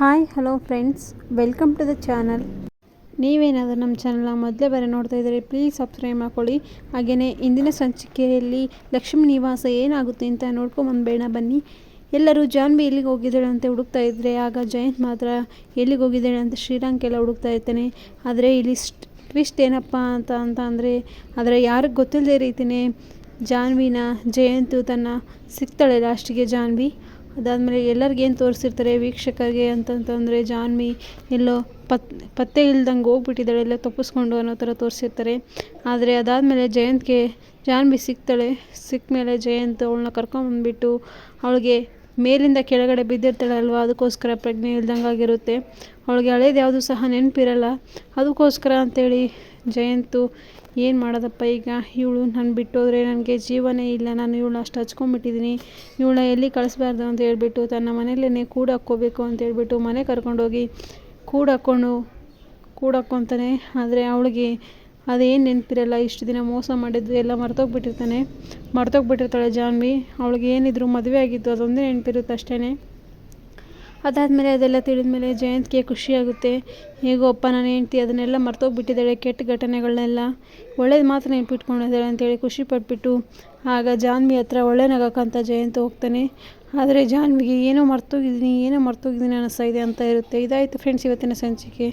Hi hello friends, welcome to the channel. ನೀವೇನಾದರೂ ನಮ್ಮ ಚಾನಲ್ನ ಮೊದಲೇ ಬಾರಿ ನೋಡ್ತಾ ಇದ್ದರೆ ಪ್ಲೀಸ್ ಸಬ್ಸ್ಕ್ರೈಬ್ ಮಾಡ್ಕೊಳ್ಳಿ. ಹಾಗೆಯೇ ಇಂದಿನ ಸಂಚಿಕೆಯಲ್ಲಿ ಲಕ್ಷ್ಮೀ ನಿವಾಸ ಏನಾಗುತ್ತೆ ಅಂತ ನೋಡ್ಕೊಂಬಂದ್ಬೇಡ ಬನ್ನಿ. ಎಲ್ಲರೂ ಜಾನ್ವಿ ಎಲ್ಲಿಗೆ ಹೋಗಿದ್ದಾಳೆ ಅಂತ ಹುಡುಕ್ತಾ ಇದ್ದರೆ ಆಗ ಜಯಂತ್ ಮಾತ್ರ ಎಲ್ಲಿಗೆ ಹೋಗಿದ್ದಾಳೆ ಅಂತ ಶ್ರೀರಾಮ್ಗೆಲ್ಲ ಹುಡುಕ್ತಾ ಇರ್ತಾನೆ. ಆದರೆ ಇಲ್ಲಿ ಟ್ವಿಸ್ಟ್ ಏನಪ್ಪ ಅಂದರೆ ಆದರೆ ಯಾರಿಗೆ ಗೊತ್ತಿಲ್ಲದೆ ರೀತಿಯೇ ಜಾನ್ವಿನ ಜಯಂತು ತನ್ನ ಸಿಗ್ತಾಳೆ ಲಾಸ್ಟಿಗೆ ಜಾನ್ವಿ. ಅದಾದಮೇಲೆ ಎಲ್ಲರಿಗೇನು ತೋರಿಸಿರ್ತಾರೆ ವೀಕ್ಷಕರಿಗೆ ಅಂತಂತಂದರೆ ಜಾನ್ವಿ ಎಲ್ಲೋ ಪತ್ತೆ ಇಲ್ದಂಗೆ ಹೋಗ್ಬಿಟ್ಟಿದ್ದಾಳೆ, ಎಲ್ಲ ತಪ್ಪಿಸ್ಕೊಂಡು ಅನ್ನೋ ಥರ ತೋರಿಸಿರ್ತಾರೆ. ಆದರೆ ಅದಾದಮೇಲೆ ಜಯಂತ್ಗೆ ಜಾನ್ವಿ ಸಿಗ್ತಾಳೆ. ಸಿಕ್ಕ ಮೇಲೆ ಜಯಂತ್ ಅವಳನ್ನ ಕರ್ಕೊಂಬಂದ್ಬಿಟ್ಟು ಅವಳಿಗೆ ಮೇಲಿಂದ ಕೆಳಗಡೆ ಬಿದ್ದಿರ್ತಾಳೆ ಅಲ್ವಾ, ಅದಕ್ಕೋಸ್ಕರ ಪ್ರಜ್ಞೆ ಇಲ್ದಂಗೆ ಆಗಿರುತ್ತೆ. ಅವಳಿಗೆ ಹಳೇದು ಯಾವುದು ಸಹ ನೆನಪಿರಲ್ಲ. ಅದಕ್ಕೋಸ್ಕರ ಅಂಥೇಳಿ ಜಯಂತು ಏನು ಮಾಡೋದಪ್ಪ ಈಗ, ಇವಳು ನಾನು ಬಿಟ್ಟೋದ್ರೆ ನನಗೆ ಜೀವನೇ ಇಲ್ಲ, ನಾನು ಇವಳು ಅಷ್ಟು ಹಚ್ಕೊಂಡ್ಬಿಟ್ಟಿದ್ದೀನಿ, ಇವಳನ್ನ ಎಲ್ಲಿ ಕಳಿಸ್ಬಾರ್ದು ಅಂತ ಹೇಳ್ಬಿಟ್ಟು ತನ್ನ ಮನೆಯಲ್ಲೇ ಕೂಡು ಹಾಕ್ಕೋಬೇಕು ಅಂತ ಹೇಳ್ಬಿಟ್ಟು ಮನೆ ಕರ್ಕೊಂಡೋಗಿ ಕೂಡಾಕ್ಕೊತಾನೆ. ಆದರೆ ಅವಳಿಗೆ ಅದೇನು ನೆನಪಿರಲ್ಲ, ಇಷ್ಟು ದಿನ ಮೋಸ ಮಾಡಿದ್ದು ಎಲ್ಲ ಮರ್ತೋಗ್ಬಿಟ್ಟಿರ್ತಾಳೆ ಜಾನ್ವಿ. ಅವಳಿಗೆ ಏನಿದ್ರು ಮದುವೆ ಆಗಿತ್ತು ಅದೊಂದೇ ನೆನಪಿರುತ್ತೆ ಅಷ್ಟೇ. ಅದಾದಮೇಲೆ ಅದೆಲ್ಲ ತಿಳಿದ್ಮೇಲೆ ಜಯಂತ್ಗೆ ಖುಷಿಯಾಗುತ್ತೆ. ಹೇಗೋ ಅಪ್ಪ ನನ್ನ ಹೆಂಡ್ತಿ ಅದನ್ನೆಲ್ಲ ಮರ್ತೋಗ್ಬಿಟ್ಟಿದ್ದಾಳೆ, ಕೆಟ್ಟ ಘಟನೆಗಳನ್ನೆಲ್ಲ ಒಳ್ಳೇದು ಮಾತ್ರ ನೆನಪಿಟ್ಕೊಂಡಿದ್ದಾಳೆ ಅಂತೇಳಿ ಖುಷಿ ಪಟ್ಬಿಟ್ಟು ಆಗ ಜಾನ್ವಿ ಹತ್ರ ಒಳ್ಳೆ ನಗಕ್ಕಂತ ಜಯಂತ್ ಹೋಗ್ತಾನೆ. ಆದರೆ ಜಾನ್ವಿಗೆ ಏನೋ ಮರ್ತೋಗಿದ್ದೀನಿ ಅನ್ನಿಸ್ತಾ ಇದೆ ಅಂತ ಇರುತ್ತೆ. ಇದಾಯಿತು ಫ್ರೆಂಡ್ಸ್ ಇವತ್ತಿನ ಸಂಚಿಕೆ.